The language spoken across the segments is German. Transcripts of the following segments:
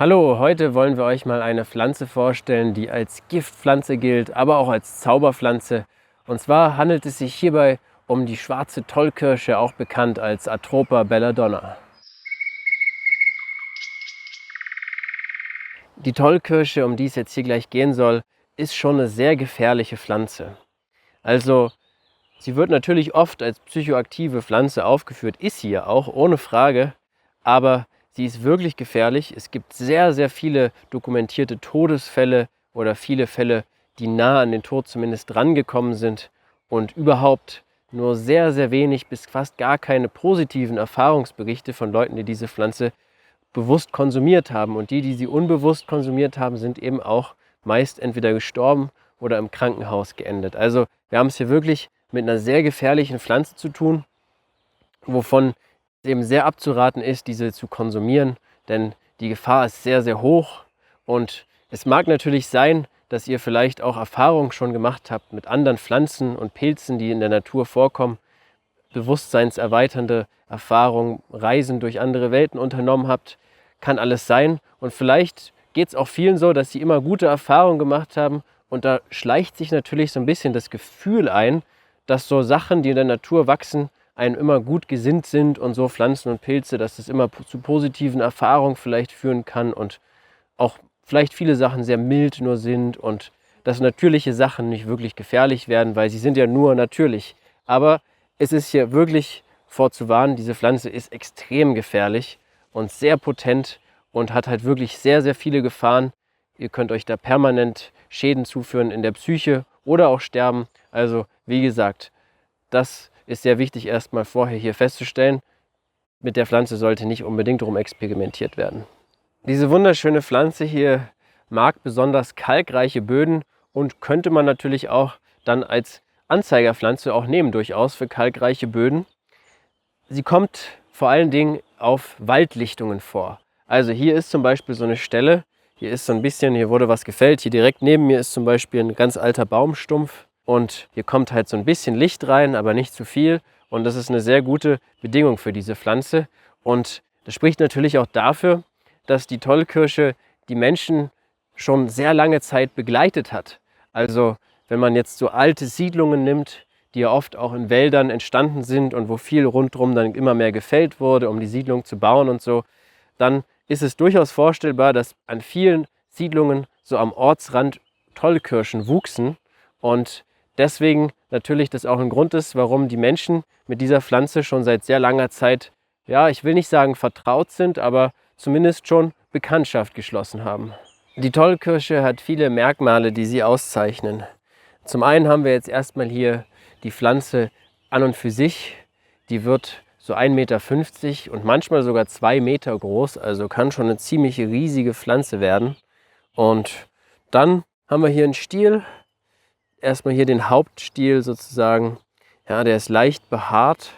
Hallo, heute wollen wir euch mal eine Pflanze vorstellen, die als Giftpflanze gilt, aber auch als Zauberpflanze. Und zwar handelt es sich hierbei um die schwarze Tollkirsche, auch bekannt als Atropa belladonna. Die Tollkirsche, um die es jetzt hier gleich gehen soll, ist schon eine sehr gefährliche Pflanze. Also, sie wird natürlich oft als psychoaktive Pflanze aufgeführt, ist sie ja auch, ohne Frage, aber sie ist wirklich gefährlich. Es gibt sehr, sehr viele dokumentierte Todesfälle oder viele Fälle, die nah an den Tod zumindest drangekommen sind und überhaupt nur sehr, sehr wenig bis fast gar keine positiven Erfahrungsberichte von Leuten, die diese Pflanze bewusst konsumiert haben. Und die sie unbewusst konsumiert haben, sind eben auch meist entweder gestorben oder im Krankenhaus geendet. Also wir haben es hier wirklich mit einer sehr gefährlichen Pflanze zu tun, wovon eben sehr abzuraten ist, diese zu konsumieren, denn die Gefahr ist sehr, sehr hoch. Und es mag natürlich sein, dass ihr vielleicht auch Erfahrungen schon gemacht habt mit anderen Pflanzen und Pilzen, die in der Natur vorkommen, bewusstseinserweiternde Erfahrungen, Reisen durch andere Welten unternommen habt, kann alles sein. Und vielleicht geht es auch vielen so, dass sie immer gute Erfahrungen gemacht haben und da schleicht sich natürlich so ein bisschen das Gefühl ein, dass so Sachen, die in der Natur wachsen, einem immer gut gesinnt sind und so Pflanzen und Pilze, dass es immer zu positiven Erfahrungen vielleicht führen kann und auch vielleicht viele Sachen sehr mild nur sind und dass natürliche Sachen nicht wirklich gefährlich werden, weil sie sind ja nur natürlich. Aber es ist hier wirklich vorzuwarnen, diese Pflanze ist extrem gefährlich und sehr potent und hat halt wirklich sehr, sehr viele Gefahren. Ihr könnt euch da permanent Schäden zuführen in der Psyche oder auch sterben. Also wie gesagt, das ist sehr wichtig erstmal vorher hier festzustellen. Mit der Pflanze sollte nicht unbedingt rumexperimentiert werden. Diese wunderschöne Pflanze hier mag besonders kalkreiche Böden und könnte man natürlich auch dann als Anzeigerpflanze auch nehmen, durchaus für kalkreiche Böden. Sie kommt vor allen Dingen auf Waldlichtungen vor. Also hier ist zum Beispiel so eine Stelle, hier ist so ein bisschen, hier wurde was gefällt, hier direkt neben mir ist zum Beispiel ein ganz alter Baumstumpf und hier kommt halt so ein bisschen Licht rein, aber nicht zu viel und das ist eine sehr gute Bedingung für diese Pflanze und das spricht natürlich auch dafür, dass die Tollkirsche die Menschen schon sehr lange Zeit begleitet hat. Also wenn man jetzt so alte Siedlungen nimmt, die ja oft auch in Wäldern entstanden sind und wo viel rundherum dann immer mehr gefällt wurde, um die Siedlung zu bauen und so, dann ist es durchaus vorstellbar, dass an vielen Siedlungen so am Ortsrand Tollkirschen wuchsen und deswegen natürlich das auch ein Grund ist, warum die Menschen mit dieser Pflanze schon seit sehr langer Zeit, ja, ich will nicht sagen vertraut sind, aber zumindest schon Bekanntschaft geschlossen haben. Die Tollkirsche hat viele Merkmale, die sie auszeichnen. Zum einen haben wir jetzt erstmal hier die Pflanze an und für sich, die wird so 1,50 Meter und manchmal sogar 2 Meter groß, also kann schon eine ziemlich riesige Pflanze werden. Und dann haben wir hier einen Stiel, erstmal hier den Hauptstiel sozusagen, ja, der ist leicht behaart,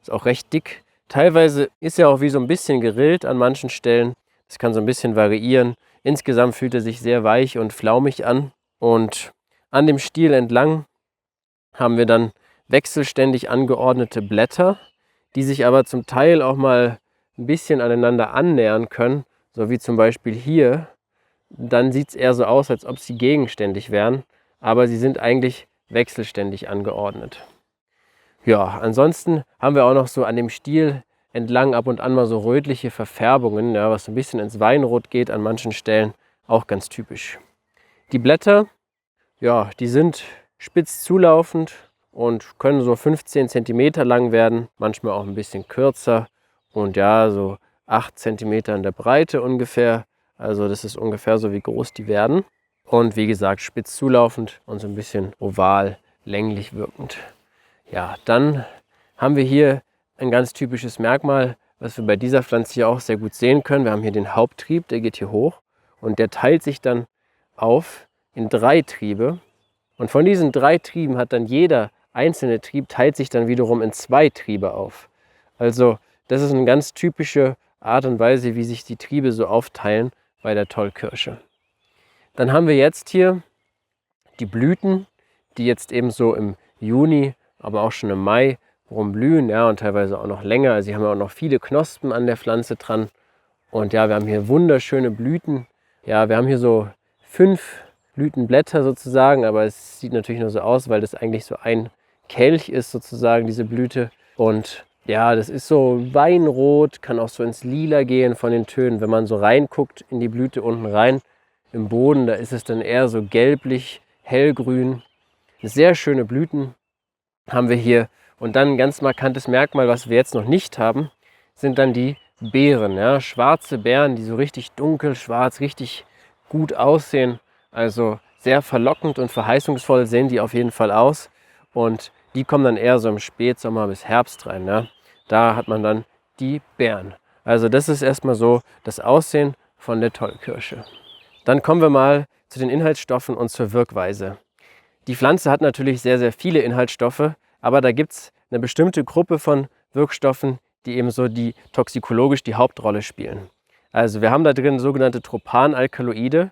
ist auch recht dick. Teilweise ist er auch wie so ein bisschen gerillt an manchen Stellen, das kann so ein bisschen variieren. Insgesamt fühlt er sich sehr weich und flaumig an und an dem Stiel entlang haben wir dann wechselständig angeordnete Blätter, die sich aber zum Teil auch mal ein bisschen aneinander annähern können, so wie zum Beispiel hier. Dann sieht es eher so aus, als ob sie gegenständig wären, aber sie sind eigentlich wechselständig angeordnet. Ja, ansonsten haben wir auch noch so an dem Stiel entlang ab und an mal so rötliche Verfärbungen, ja, was so ein bisschen ins Weinrot geht an manchen Stellen, auch ganz typisch. Die Blätter, ja, die sind spitz zulaufend und können so 15 cm lang werden, manchmal auch ein bisschen kürzer und ja, so 8 cm in der Breite ungefähr. Also das ist ungefähr so, wie groß die werden. Und wie gesagt, spitz zulaufend und so ein bisschen oval, länglich wirkend. Ja, dann haben wir hier ein ganz typisches Merkmal, was wir bei dieser Pflanze hier auch sehr gut sehen können. Wir haben hier den Haupttrieb, der geht hier hoch und der teilt sich dann auf in 3 Triebe. Und von diesen 3 Trieben hat dann jeder einzelne Trieb, teilt sich dann wiederum in 2 Triebe auf. Also das ist eine ganz typische Art und Weise, wie sich die Triebe so aufteilen bei der Tollkirsche. Dann haben wir jetzt hier die Blüten, die jetzt eben so im Juni, aber auch schon im Mai rumblühen, ja, und teilweise auch noch länger. Also sie haben ja auch noch viele Knospen an der Pflanze dran. Und ja, wir haben hier wunderschöne Blüten. Ja, wir haben hier so 5 Blütenblätter sozusagen, aber es sieht natürlich nur so aus, weil das eigentlich so ein Kelch ist sozusagen, diese Blüte. Und ja, das ist so weinrot, kann auch so ins Lila gehen von den Tönen. Wenn man so reinguckt in die Blüte unten rein, im Boden, da ist es dann eher so gelblich, hellgrün. Sehr schöne Blüten haben wir hier. Und dann ein ganz markantes Merkmal, was wir jetzt noch nicht haben, sind dann die Beeren. Ja? Schwarze Beeren, die so richtig dunkel, schwarz, richtig gut aussehen. Also sehr verlockend und verheißungsvoll sehen die auf jeden Fall aus. Und die kommen dann eher so im Spätsommer bis Herbst rein. Ja? Da hat man dann die Beeren. Also das ist erstmal so das Aussehen von der Tollkirsche. Dann kommen wir mal zu den Inhaltsstoffen und zur Wirkweise. Die Pflanze hat natürlich sehr, sehr viele Inhaltsstoffe, aber da gibt es eine bestimmte Gruppe von Wirkstoffen, die eben so toxikologisch die Hauptrolle spielen. Also wir haben da drin sogenannte Tropanalkaloide.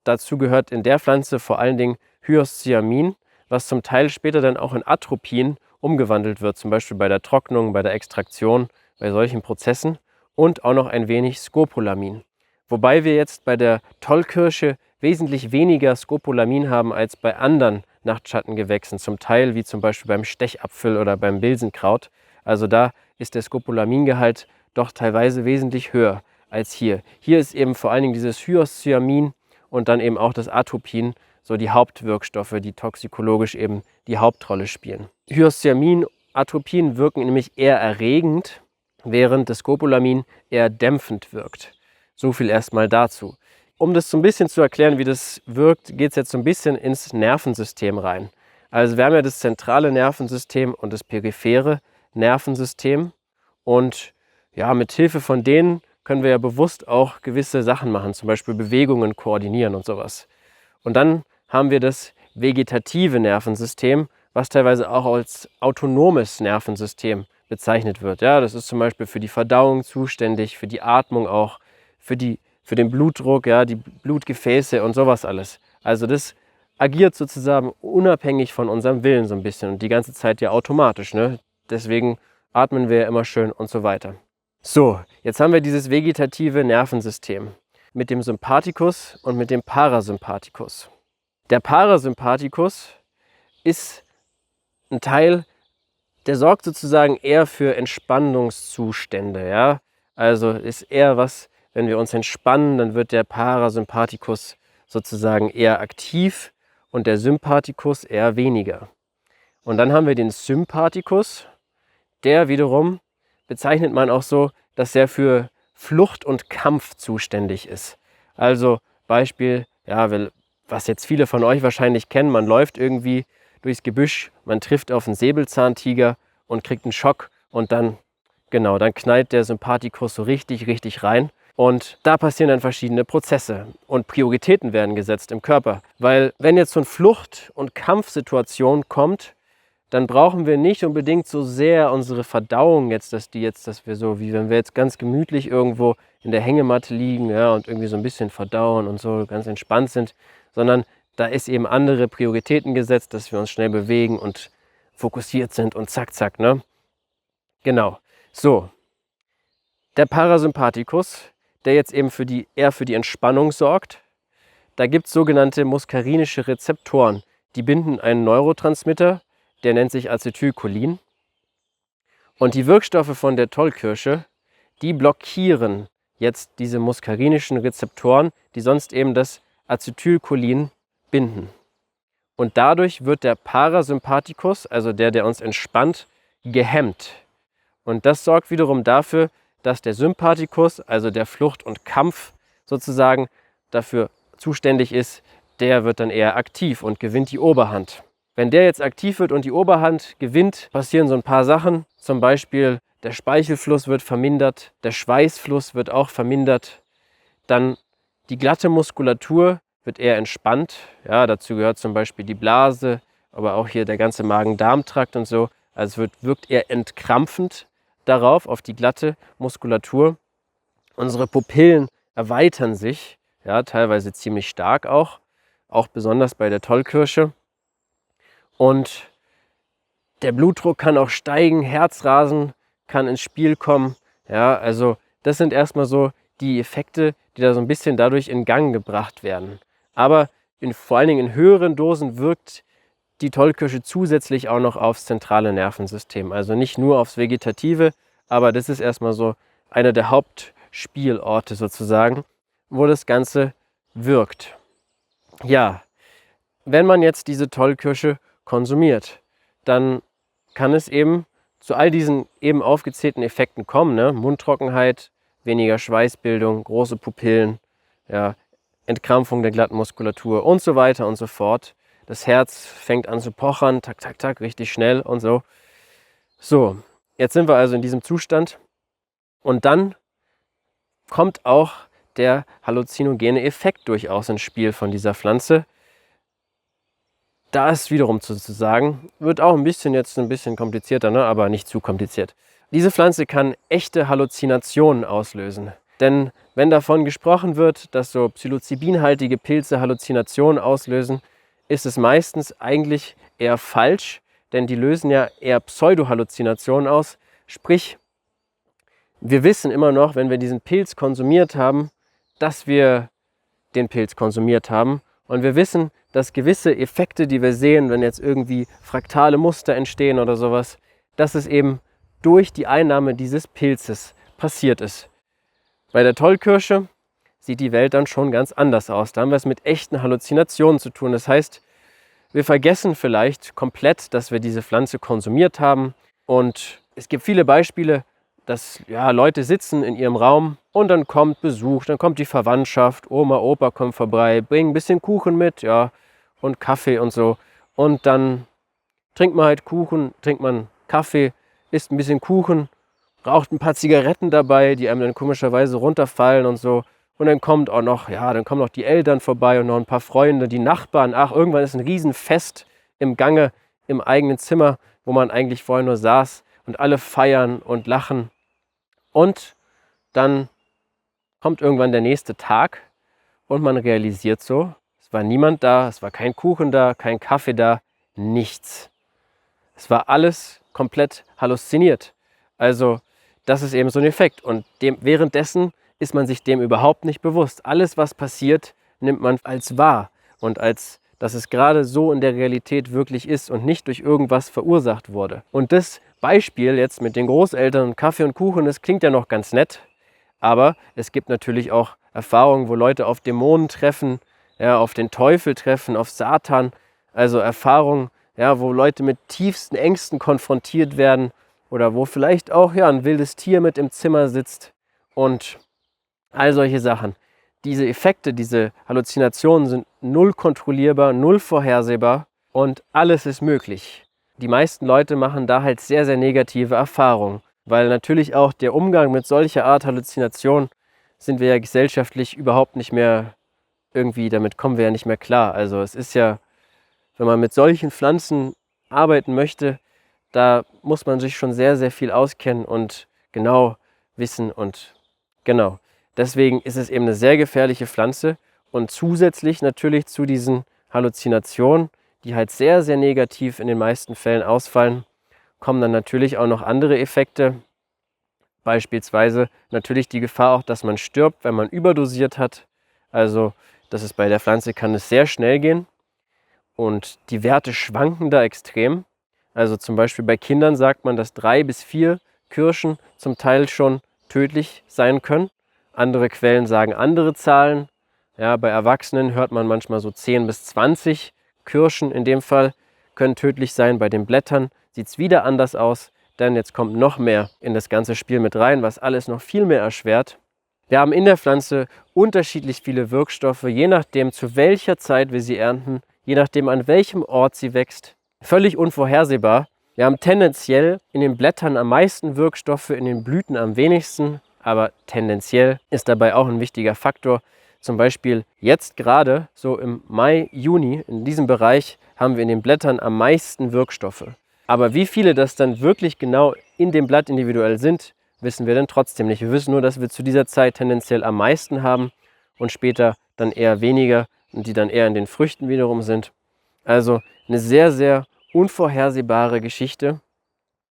Dazu gehört in der Pflanze vor allen Dingen Hyoscyamin, was zum Teil später dann auch in Atropin umgewandelt wird, zum Beispiel bei der Trocknung, bei der Extraktion, bei solchen Prozessen, und auch noch ein wenig Scopolamin. Wobei wir jetzt bei der Tollkirsche wesentlich weniger Scopolamin haben als bei anderen Nachtschattengewächsen, zum Teil wie zum Beispiel beim Stechapfel oder beim Bilsenkraut. Also da ist der Scopolamingehalt doch teilweise wesentlich höher als hier. Hier ist eben vor allen Dingen dieses Hyoscyamin und dann eben auch das Atropin so die Hauptwirkstoffe, die toxikologisch eben die Hauptrolle spielen. Hyoscyamin, Atropin wirken nämlich eher erregend, während das Scopolamin eher dämpfend wirkt. So viel erstmal dazu. Um das so ein bisschen zu erklären, wie das wirkt, geht es jetzt so ein bisschen ins Nervensystem rein. Also wir haben ja das zentrale Nervensystem und das periphere Nervensystem. Und ja, mit Hilfe von denen können wir ja bewusst auch gewisse Sachen machen, zum Beispiel Bewegungen koordinieren und sowas. Und dann haben wir das vegetative Nervensystem, was teilweise auch als autonomes Nervensystem bezeichnet wird. Ja, das ist zum Beispiel für die Verdauung zuständig, für die Atmung auch, für den Blutdruck, ja, die Blutgefäße und sowas alles. Also das agiert sozusagen unabhängig von unserem Willen so ein bisschen und die ganze Zeit ja automatisch. Ne? Deswegen atmen wir ja immer schön und so weiter. So, jetzt haben wir dieses vegetative Nervensystem mit dem Sympathikus und mit dem Parasympathikus. Der Parasympathikus ist ein Teil, der sorgt sozusagen eher für Entspannungszustände. Ja? Also ist eher was, wenn wir uns entspannen, dann wird der Parasympathikus sozusagen eher aktiv und der Sympathikus eher weniger. Und dann haben wir den Sympathikus, der wiederum bezeichnet man auch so, dass er für Flucht und Kampf zuständig ist. Also Beispiel, ja, was jetzt viele von euch wahrscheinlich kennen, man läuft irgendwie durchs Gebüsch, man trifft auf einen Säbelzahntiger und kriegt einen Schock und dann knallt der Sympathikus so richtig, richtig rein. Und da passieren dann verschiedene Prozesse und Prioritäten werden gesetzt im Körper. Weil wenn jetzt so eine Flucht- und Kampfsituation kommt, dann brauchen wir nicht unbedingt so sehr unsere Verdauung dass wir so, wie wenn wir jetzt ganz gemütlich irgendwo in der Hängematte liegen, ja, und irgendwie so ein bisschen verdauen und so ganz entspannt sind, sondern da ist eben andere Prioritäten gesetzt, dass wir uns schnell bewegen und fokussiert sind und zack, zack, ne? Genau. So. Der Parasympathikus, der jetzt eben eher für die Entspannung sorgt, da gibt es sogenannte muskarinische Rezeptoren. Die binden einen Neurotransmitter, der nennt sich Acetylcholin. Und die Wirkstoffe von der Tollkirsche, die blockieren jetzt diese muskarinischen Rezeptoren, die sonst eben das Acetylcholin binden. Und dadurch wird der Parasympathikus, also der uns entspannt, gehemmt. Und das sorgt wiederum dafür, dass der Sympathikus, also der Flucht und Kampf sozusagen, dafür zuständig ist, der wird dann eher aktiv und gewinnt die Oberhand. Wenn der jetzt aktiv wird und die Oberhand gewinnt, passieren so ein paar Sachen. Zum Beispiel der Speichelfluss wird vermindert, der Schweißfluss wird auch vermindert. Dann die glatte Muskulatur wird eher entspannt. Ja, dazu gehört zum Beispiel die Blase, aber auch hier der ganze Magen-Darm-Trakt und so. Also es wirkt eher entkrampfend darauf, auf die glatte Muskulatur. Unsere Pupillen erweitern sich, ja, teilweise ziemlich stark auch besonders bei der Tollkirsche. Und der Blutdruck kann auch steigen, Herzrasen kann ins Spiel kommen. Ja, also das sind erstmal so die Effekte, die da so ein bisschen dadurch in Gang gebracht werden. Aber vor allen Dingen in höheren Dosen wirkt die Tollkirsche zusätzlich auch noch aufs zentrale Nervensystem. Also nicht nur aufs Vegetative, aber das ist erstmal so einer der Hauptspielorte sozusagen, wo das Ganze wirkt. Ja, wenn man jetzt diese Tollkirsche konsumiert, dann kann es eben zu all diesen eben aufgezählten Effekten kommen. Ne? Mundtrockenheit, weniger Schweißbildung, große Pupillen, ja, Entkrampfung der glatten Muskulatur und so weiter und so fort. Das Herz fängt an zu pochern, tak, tak, tak, richtig schnell und so. So, jetzt sind wir also in diesem Zustand und dann kommt auch der halluzinogene Effekt durchaus ins Spiel von dieser Pflanze. Da ist wiederum zu sagen, wird auch ein bisschen komplizierter, ne? Aber nicht zu kompliziert. Diese Pflanze kann echte Halluzinationen auslösen. Denn wenn davon gesprochen wird, dass so psilocybinhaltige Pilze Halluzinationen auslösen, ist es meistens eigentlich eher falsch, denn die lösen ja eher Pseudohalluzinationen aus. Sprich, wir wissen immer noch, wenn wir diesen Pilz konsumiert haben, dass wir den Pilz konsumiert haben. Und wir wissen, dass gewisse Effekte, die wir sehen, wenn jetzt irgendwie fraktale Muster entstehen oder sowas, dass es eben durch die Einnahme dieses Pilzes passiert ist. Bei der Tollkirsche sieht die Welt dann schon ganz anders aus. Da haben wir es mit echten Halluzinationen zu tun. Das heißt, wir vergessen vielleicht komplett, dass wir diese Pflanze konsumiert haben. Und es gibt viele Beispiele, dass Leute sitzen in ihrem Raum und dann kommt Besuch, dann kommt die Verwandtschaft, Oma, Opa kommen vorbei, bringen ein bisschen Kuchen mit, ja, und Kaffee und so. Und dann trinkt man halt Kuchen, trinkt man Kaffee, isst ein bisschen Kuchen, raucht ein paar Zigaretten dabei, die einem dann komischerweise runterfallen und so. Und dann kommen noch die Eltern vorbei und noch ein paar Freunde, die Nachbarn. Ach, irgendwann ist ein Riesenfest im Gange, im eigenen Zimmer, wo man eigentlich vorher nur saß und alle feiern und lachen. Und dann kommt irgendwann der nächste Tag und man realisiert so, es war niemand da, es war kein Kuchen da, kein Kaffee da, nichts. Es war alles komplett halluziniert. Also das ist eben so ein Effekt und währenddessen ist man sich dem überhaupt nicht bewusst. Alles, was passiert, nimmt man als wahr und als, dass es gerade so in der Realität wirklich ist und nicht durch irgendwas verursacht wurde. Und das Beispiel jetzt mit den Großeltern und Kaffee und Kuchen, das klingt ja noch ganz nett, aber es gibt natürlich auch Erfahrungen, wo Leute auf Dämonen treffen, ja, auf den Teufel treffen, auf Satan, also Erfahrungen, ja, wo Leute mit tiefsten Ängsten konfrontiert werden oder wo vielleicht auch ein wildes Tier mit im Zimmer sitzt und all solche Sachen. Diese Effekte, diese Halluzinationen sind null kontrollierbar, null vorhersehbar und alles ist möglich. Die meisten Leute machen da halt sehr, sehr negative Erfahrungen, weil natürlich auch der Umgang mit solcher Art Halluzination sind wir ja gesellschaftlich überhaupt nicht mehr damit kommen wir ja nicht mehr klar. Also es ist ja, wenn man mit solchen Pflanzen arbeiten möchte, da muss man sich schon sehr, sehr viel auskennen und genau wissen und genau. Deswegen ist es eben eine sehr gefährliche Pflanze und zusätzlich natürlich zu diesen Halluzinationen, die halt sehr, sehr negativ in den meisten Fällen ausfallen, kommen dann natürlich auch noch andere Effekte. Beispielsweise natürlich die Gefahr auch, dass man stirbt, wenn man überdosiert hat. Also bei der Pflanze kann es sehr schnell gehen und die Werte schwanken da extrem. Also zum Beispiel bei Kindern sagt man, dass 3 bis 4 Kirschen zum Teil schon tödlich sein können. Andere Quellen sagen andere Zahlen. Ja, bei Erwachsenen hört man manchmal so 10 bis 20 Kirschen in dem Fall können tödlich sein. Bei den Blättern sieht es wieder anders aus, denn jetzt kommt noch mehr in das ganze Spiel mit rein, was alles noch viel mehr erschwert. Wir haben in der Pflanze unterschiedlich viele Wirkstoffe, je nachdem zu welcher Zeit wir sie ernten, je nachdem an welchem Ort sie wächst. Völlig unvorhersehbar. Wir haben tendenziell in den Blättern am meisten Wirkstoffe, in den Blüten am wenigsten, aber tendenziell ist dabei auch ein wichtiger Faktor. Zum Beispiel jetzt gerade, so im Mai, Juni, in diesem Bereich haben wir in den Blättern am meisten Wirkstoffe. Aber wie viele das dann wirklich genau in dem Blatt individuell sind, wissen wir dann trotzdem nicht. Wir wissen nur, dass wir zu dieser Zeit tendenziell am meisten haben und später dann eher weniger und die dann eher in den Früchten wiederum sind. Also eine sehr, sehr unvorhersehbare Geschichte.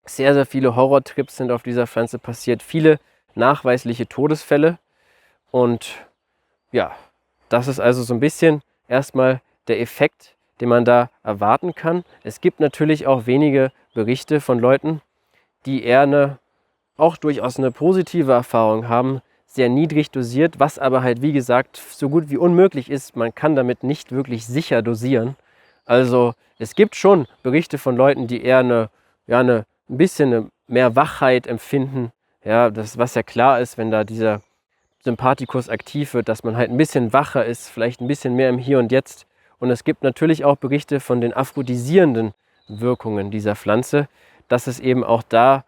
Sehr, sehr viele Horrortrips sind auf dieser Pflanze passiert. Viele nachweisliche Todesfälle. Und ja, das ist also so ein bisschen erstmal der Effekt, den man da erwarten kann. Es gibt natürlich auch wenige Berichte von Leuten, die eher auch durchaus eine positive Erfahrung haben, sehr niedrig dosiert, was aber halt wie gesagt so gut wie unmöglich ist. Man kann damit nicht wirklich sicher dosieren. Also es gibt schon Berichte von Leuten, die eher ein bisschen mehr Wachheit empfinden. Ja, das, was ja klar ist, wenn da dieser Sympathikus aktiv wird, dass man halt ein bisschen wacher ist, vielleicht ein bisschen mehr im Hier und Jetzt. Und es gibt natürlich auch Berichte von den aphrodisierenden Wirkungen dieser Pflanze, dass es eben auch da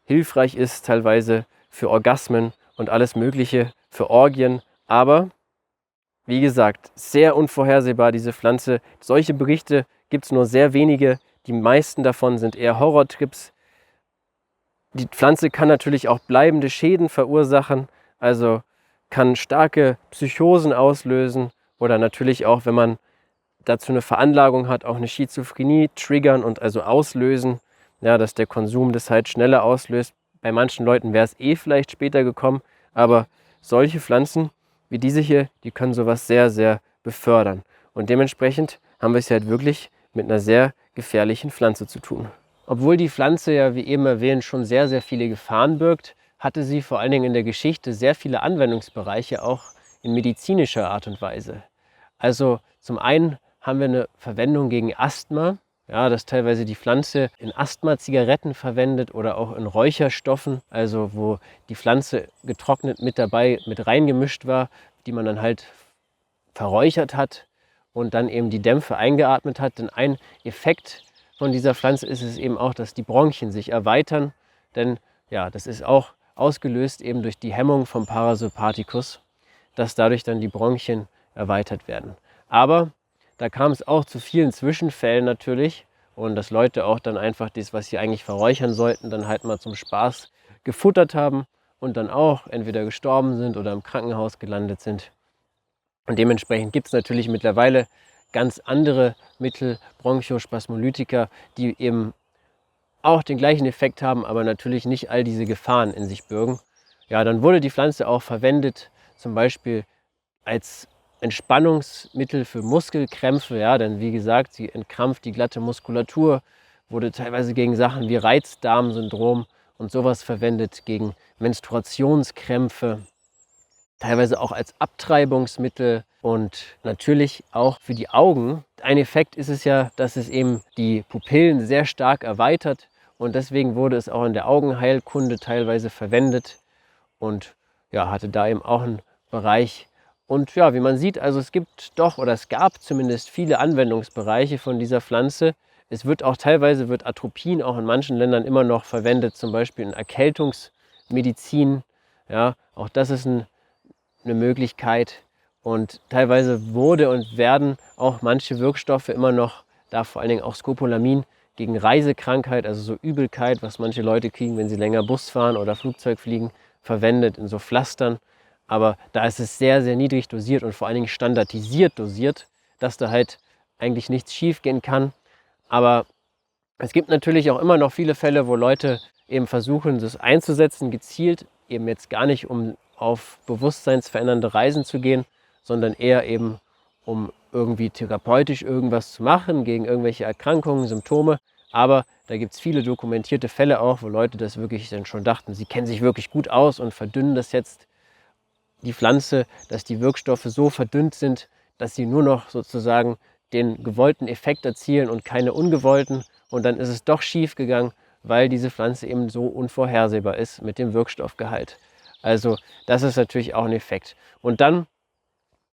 hilfreich ist, teilweise für Orgasmen und alles Mögliche, für Orgien. Aber wie gesagt, sehr unvorhersehbar diese Pflanze. Solche Berichte gibt es nur sehr wenige. Die meisten davon sind eher Horrortrips. Die Pflanze kann natürlich auch bleibende Schäden verursachen, also kann starke Psychosen auslösen oder natürlich auch, wenn man dazu eine Veranlagung hat, auch eine Schizophrenie triggern und also auslösen, ja, dass der Konsum das halt schneller auslöst. Bei manchen Leuten wäre es vielleicht später gekommen, aber solche Pflanzen wie diese hier, die können sowas sehr, sehr befördern. Und dementsprechend haben wir es halt wirklich mit einer sehr gefährlichen Pflanze zu tun. Obwohl die Pflanze ja, wie eben erwähnt, schon sehr, sehr viele Gefahren birgt, hatte sie vor allen Dingen in der Geschichte sehr viele Anwendungsbereiche, auch in medizinischer Art und Weise. Also zum einen haben wir eine Verwendung gegen Asthma, ja, dass teilweise die Pflanze in Asthma-Zigaretten verwendet oder auch in Räucherstoffen, also wo die Pflanze getrocknet mit dabei, mit reingemischt war, die man dann halt verräuchert hat und dann eben die Dämpfe eingeatmet hat. Denn ein Effekt von dieser Pflanze ist es eben auch, dass die Bronchien sich erweitern, denn ja, das ist auch ausgelöst eben durch die Hemmung vom Parasympathikus, dass dadurch dann die Bronchien erweitert werden. Aber da kam es auch zu vielen Zwischenfällen natürlich und dass Leute auch dann einfach das, was sie eigentlich verräuchern sollten, dann halt mal zum Spaß gefuttert haben und dann auch entweder gestorben sind oder im Krankenhaus gelandet sind. Und dementsprechend gibt es natürlich mittlerweile ganz andere Mittel, Bronchospasmolytika, die eben auch den gleichen Effekt haben, aber natürlich nicht all diese Gefahren in sich bürgen. Ja, dann wurde die Pflanze auch verwendet, zum Beispiel als Entspannungsmittel für Muskelkrämpfe, ja, denn wie gesagt, sie entkrampft die glatte Muskulatur, wurde teilweise gegen Sachen wie Reizdarmsyndrom und sowas verwendet, gegen Menstruationskrämpfe, teilweise auch als Abtreibungsmittel und natürlich auch für die Augen. Ein Effekt ist es ja, dass es eben die Pupillen sehr stark erweitert und deswegen wurde es auch in der Augenheilkunde teilweise verwendet und ja, hatte da eben auch einen Bereich. Und ja, wie man sieht, also es gibt doch oder es gab zumindest viele Anwendungsbereiche von dieser Pflanze. Es wird auch teilweise Atropin auch in manchen Ländern immer noch verwendet, zum Beispiel in Erkältungsmedizin. Ja, auch das ist eine Möglichkeit. Und teilweise wurde und werden auch manche Wirkstoffe immer noch, da vor allen Dingen auch Scopolamin, gegen Reisekrankheit, also so Übelkeit, was manche Leute kriegen, wenn sie länger Bus fahren oder Flugzeug fliegen, verwendet in so Pflastern. Aber da ist es sehr, sehr niedrig dosiert und vor allen Dingen standardisiert dosiert, dass da halt eigentlich nichts schief gehen kann. Aber es gibt natürlich auch immer noch viele Fälle, wo Leute eben versuchen, das einzusetzen, gezielt, eben jetzt gar nicht, um auf bewusstseinsverändernde Reisen zu gehen, sondern eher eben, um irgendwie therapeutisch irgendwas zu machen, gegen irgendwelche Erkrankungen, Symptome. Aber da gibt es viele dokumentierte Fälle auch, wo Leute das wirklich dann schon dachten, sie kennen sich wirklich gut aus und verdünnen das jetzt, die Pflanze, dass die Wirkstoffe so verdünnt sind, dass sie nur noch sozusagen den gewollten Effekt erzielen und keine ungewollten. Und dann ist es doch schief gegangen, weil diese Pflanze eben so unvorhersehbar ist mit dem Wirkstoffgehalt. Also das ist natürlich auch ein Effekt. Und dann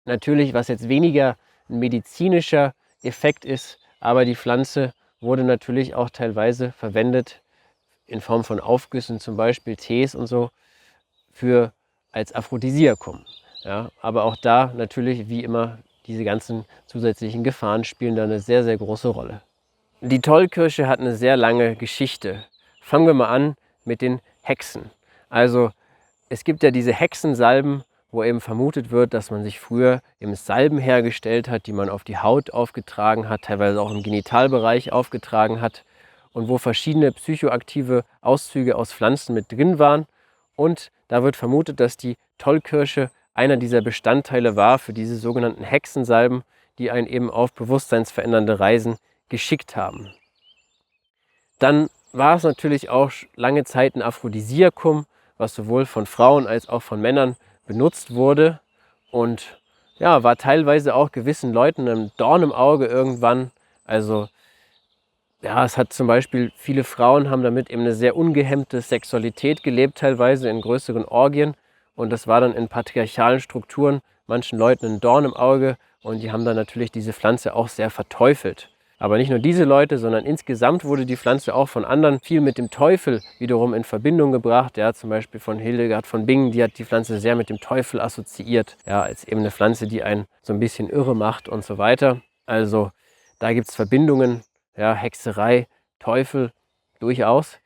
natürlich, was jetzt weniger ein medizinischer Effekt ist, aber die Pflanze wurde natürlich auch teilweise verwendet in Form von Aufgüssen, zum Beispiel Tees und so, als Aphrodisiakum. Ja, aber auch da natürlich, wie immer, diese ganzen zusätzlichen Gefahren spielen da eine sehr, sehr große Rolle. Die Tollkirsche hat eine sehr lange Geschichte. Fangen wir mal an mit den Hexen. Also es gibt ja diese Hexensalben, wo eben vermutet wird, dass man sich früher eben Salben hergestellt hat, die man auf die Haut aufgetragen hat, teilweise auch im Genitalbereich aufgetragen hat und wo verschiedene psychoaktive Auszüge aus Pflanzen mit drin waren. Und da wird vermutet, dass die Tollkirsche einer dieser Bestandteile war für diese sogenannten Hexensalben, die einen eben auf bewusstseinsverändernde Reisen geschickt haben. Dann war es natürlich auch lange Zeit ein Aphrodisiakum, was sowohl von Frauen als auch von Männern benutzt wurde und ja, war teilweise auch gewissen Leuten ein Dorn im Auge irgendwann. Also ja, es hat zum Beispiel, viele Frauen haben damit eben eine sehr ungehemmte Sexualität gelebt, teilweise in größeren Orgien. Und das war dann in patriarchalen Strukturen manchen Leuten ein Dorn im Auge und die haben dann natürlich diese Pflanze auch sehr verteufelt. Aber nicht nur diese Leute, sondern insgesamt wurde die Pflanze auch von anderen viel mit dem Teufel wiederum in Verbindung gebracht. Ja, zum Beispiel von Hildegard von Bingen, die hat die Pflanze sehr mit dem Teufel assoziiert. Ja, als eben eine Pflanze, die einen so ein bisschen irre macht und so weiter. Also da gibt es Verbindungen, ja, Hexerei, Teufel durchaus.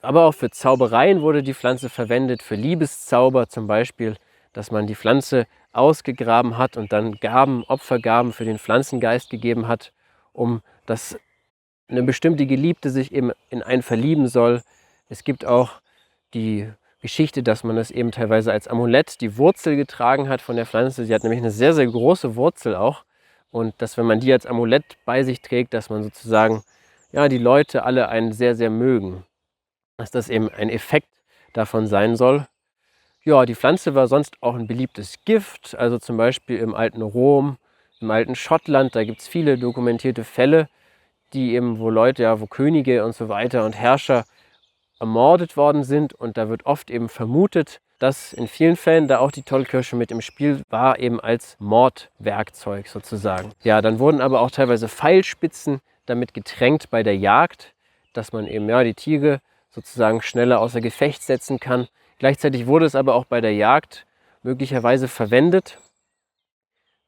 Aber auch für Zaubereien wurde die Pflanze verwendet, für Liebeszauber zum Beispiel, dass man die Pflanze ausgegraben hat und dann Gaben, Opfergaben für den Pflanzengeist gegeben hat, um dass eine bestimmte Geliebte sich eben in einen verlieben soll. Es gibt auch die Geschichte, dass man das eben teilweise als Amulett die Wurzel getragen hat von der Pflanze. Sie hat nämlich eine sehr, sehr große Wurzel auch. Und dass, wenn man die als Amulett bei sich trägt, dass man sozusagen ja, die Leute alle einen sehr, sehr mögen. Dass das eben ein Effekt davon sein soll. Ja, die Pflanze war sonst auch ein beliebtes Gift, also zum Beispiel im alten Rom, im alten Schottland, da gibt es viele dokumentierte Fälle, die eben, wo Leute, ja, wo Könige und so weiter und Herrscher ermordet worden sind und da wird oft eben vermutet, dass in vielen Fällen da auch die Tollkirsche mit im Spiel war, eben als Mordwerkzeug sozusagen. Ja, dann wurden aber auch teilweise Pfeilspitzen damit getränkt bei der Jagd, dass man eben ja, die Tiere sozusagen schneller außer Gefecht setzen kann. Gleichzeitig wurde es aber auch bei der Jagd möglicherweise verwendet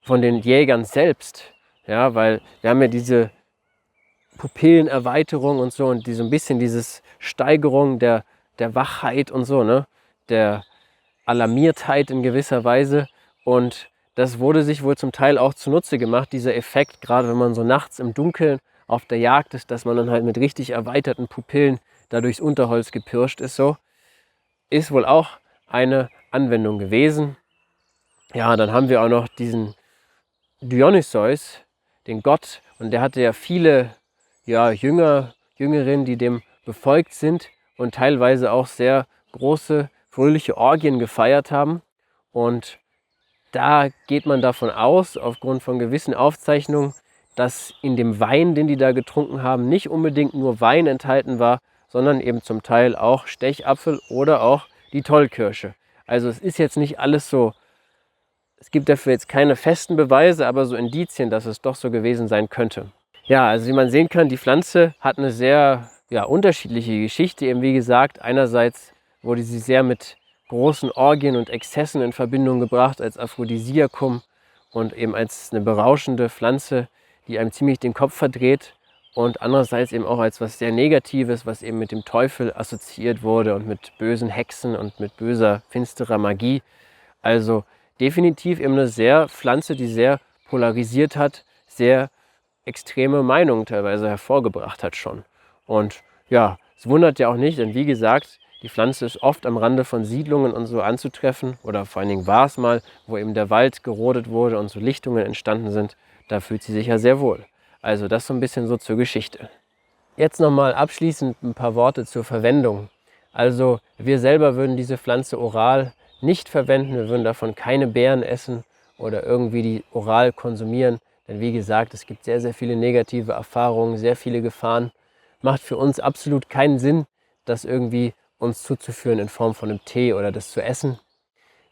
von den Jägern selbst, ja, weil wir haben ja diese Pupillenerweiterung und so und die so ein bisschen dieses Steigerung der Wachheit und so, ne, der Alarmiertheit in gewisser Weise und das wurde sich wohl zum Teil auch zunutze gemacht, dieser Effekt, gerade wenn man so nachts im Dunkeln auf der Jagd ist, dass man dann halt mit richtig erweiterten Pupillen da durchs Unterholz gepirscht ist, so, ist wohl auch eine Anwendung gewesen. Ja, dann haben wir auch noch diesen Dionysos, den Gott, und der hatte ja viele ja, Jüngerinnen, die dem befolgt sind und teilweise auch sehr große, fröhliche Orgien gefeiert haben. Und da geht man davon aus, aufgrund von gewissen Aufzeichnungen, dass in dem Wein, den die da getrunken haben, nicht unbedingt nur Wein enthalten war, sondern eben zum Teil auch Stechapfel oder auch die Tollkirsche. Also es ist jetzt nicht alles so, es gibt dafür jetzt keine festen Beweise, aber so Indizien, dass es doch so gewesen sein könnte. Ja, also wie man sehen kann, die Pflanze hat eine sehr unterschiedliche Geschichte. Eben wie gesagt, einerseits wurde sie sehr mit großen Orgien und Exzessen in Verbindung gebracht als Aphrodisiakum und eben als eine berauschende Pflanze, die einem ziemlich den Kopf verdreht und andererseits eben auch als was sehr Negatives, was eben mit dem Teufel assoziiert wurde und mit bösen Hexen und mit böser, finsterer Magie. Also definitiv eben eine sehr Pflanze, die sehr polarisiert hat, sehr extreme Meinungen teilweise hervorgebracht hat schon. Und ja, es wundert ja auch nicht, denn wie gesagt, die Pflanze ist oft am Rande von Siedlungen und so anzutreffen oder vor allen Dingen war es mal, wo eben der Wald gerodet wurde und so Lichtungen entstanden sind, da fühlt sie sich ja sehr wohl. Also das so ein bisschen so zur Geschichte. Jetzt nochmal abschließend ein paar Worte zur Verwendung. Also wir selber würden diese Pflanze oral nicht verwenden, wir würden davon keine Beeren essen oder irgendwie die oral konsumieren. Denn wie gesagt, es gibt sehr, sehr viele negative Erfahrungen, sehr viele Gefahren. Macht für uns absolut keinen Sinn, das irgendwie uns zuzuführen in Form von einem Tee oder das zu essen.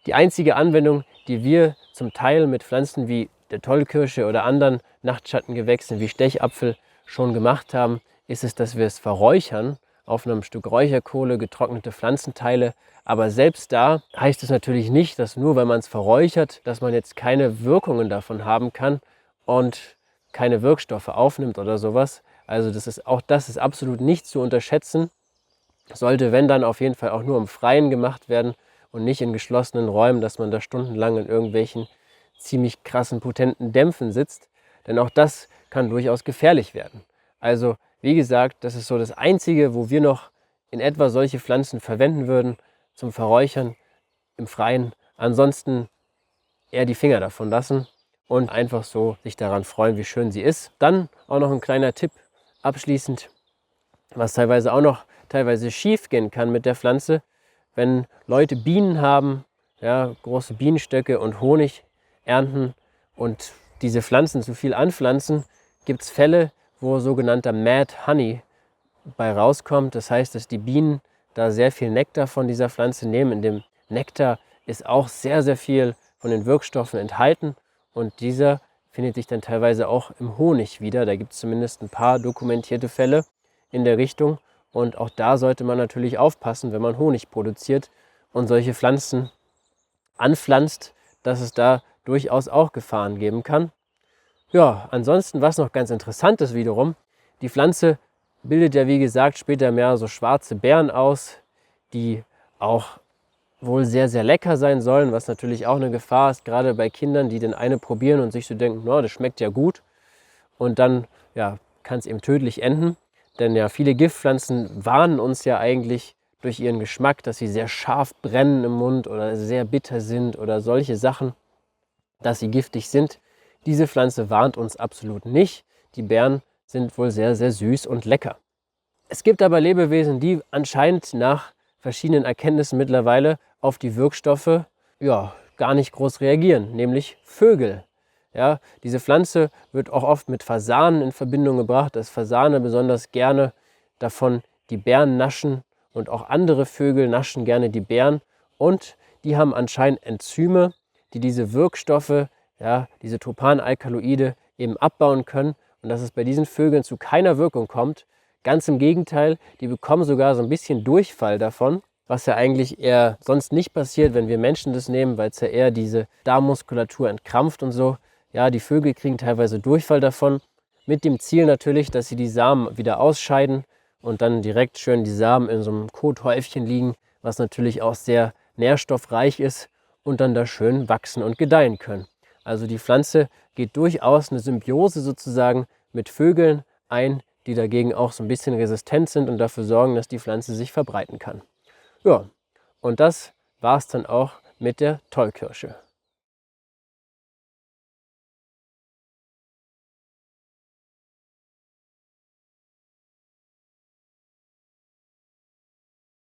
Die einzige Anwendung, die wir zum Teil mit Pflanzen wie der Tollkirsche oder anderen Nachtschattengewächsen wie Stechapfel schon gemacht haben, ist es, dass wir es verräuchern auf einem Stück Räucherkohle, getrocknete Pflanzenteile. Aber selbst da heißt es natürlich nicht, dass nur weil man es verräuchert, dass man jetzt keine Wirkungen davon haben kann und keine Wirkstoffe aufnimmt oder sowas. Also auch das ist absolut nicht zu unterschätzen. Sollte, wenn dann, auf jeden Fall auch nur im Freien gemacht werden und nicht in geschlossenen Räumen, dass man da stundenlang in irgendwelchen ziemlich krassen, potenten Dämpfen sitzt. Denn auch das kann durchaus gefährlich werden. Also, wie gesagt, das ist so das Einzige, wo wir noch in etwa solche Pflanzen verwenden würden zum Verräuchern im Freien. Ansonsten eher die Finger davon lassen und einfach so sich daran freuen, wie schön sie ist. Dann auch noch ein kleiner Tipp abschließend, was teilweise schief gehen kann mit der Pflanze, wenn Leute Bienen haben, ja, große Bienenstöcke und Honig ernten und diese Pflanzen zu viel anpflanzen, gibt es Fälle, wo sogenannter Mad Honey bei rauskommt. Das heißt, dass die Bienen da sehr viel Nektar von dieser Pflanze nehmen. In dem Nektar ist auch sehr, sehr viel von den Wirkstoffen enthalten und dieser findet sich dann teilweise auch im Honig wieder. Da gibt es zumindest ein paar dokumentierte Fälle in der Richtung und auch da sollte man natürlich aufpassen, wenn man Honig produziert und solche Pflanzen anpflanzt, dass es da durchaus auch Gefahren geben kann. Ja, ansonsten, was noch ganz interessant ist wiederum, die Pflanze bildet ja wie gesagt später mehr so schwarze Beeren aus, die auch wohl sehr, sehr lecker sein sollen, was natürlich auch eine Gefahr ist, gerade bei Kindern, die den eine probieren und sich so denken, no, das schmeckt ja gut und dann ja, kann es eben tödlich enden, denn ja, viele Giftpflanzen warnen uns ja eigentlich durch ihren Geschmack, dass sie sehr scharf brennen im Mund oder sehr bitter sind oder solche Sachen, dass sie giftig sind. Diese Pflanze warnt uns absolut nicht. Die Beeren sind wohl sehr, sehr süß und lecker. Es gibt aber Lebewesen, die anscheinend nach verschiedenen Erkenntnissen mittlerweile auf die Wirkstoffe ja, gar nicht groß reagieren, nämlich Vögel. Ja, diese Pflanze wird auch oft mit Fasanen in Verbindung gebracht, dass Fasane besonders gerne davon die Beeren naschen und auch andere Vögel naschen gerne die Beeren und die haben anscheinend Enzyme, die diese Wirkstoffe, ja, diese Topanalkaloide eben abbauen können und dass es bei diesen Vögeln zu keiner Wirkung kommt. Ganz im Gegenteil, die bekommen sogar so ein bisschen Durchfall davon, was ja eigentlich eher sonst nicht passiert, wenn wir Menschen das nehmen, weil es ja eher diese Darmmuskulatur entkrampft und so. Ja, die Vögel kriegen teilweise Durchfall davon, mit dem Ziel natürlich, dass sie die Samen wieder ausscheiden und dann direkt schön die Samen in so einem Kothäufchen liegen, was natürlich auch sehr nährstoffreich ist und dann da schön wachsen und gedeihen können. Also die Pflanze geht durchaus eine Symbiose sozusagen mit Vögeln ein, die dagegen auch so ein bisschen resistent sind und dafür sorgen, dass die Pflanze sich verbreiten kann. Ja, und das war es dann auch mit der Tollkirsche.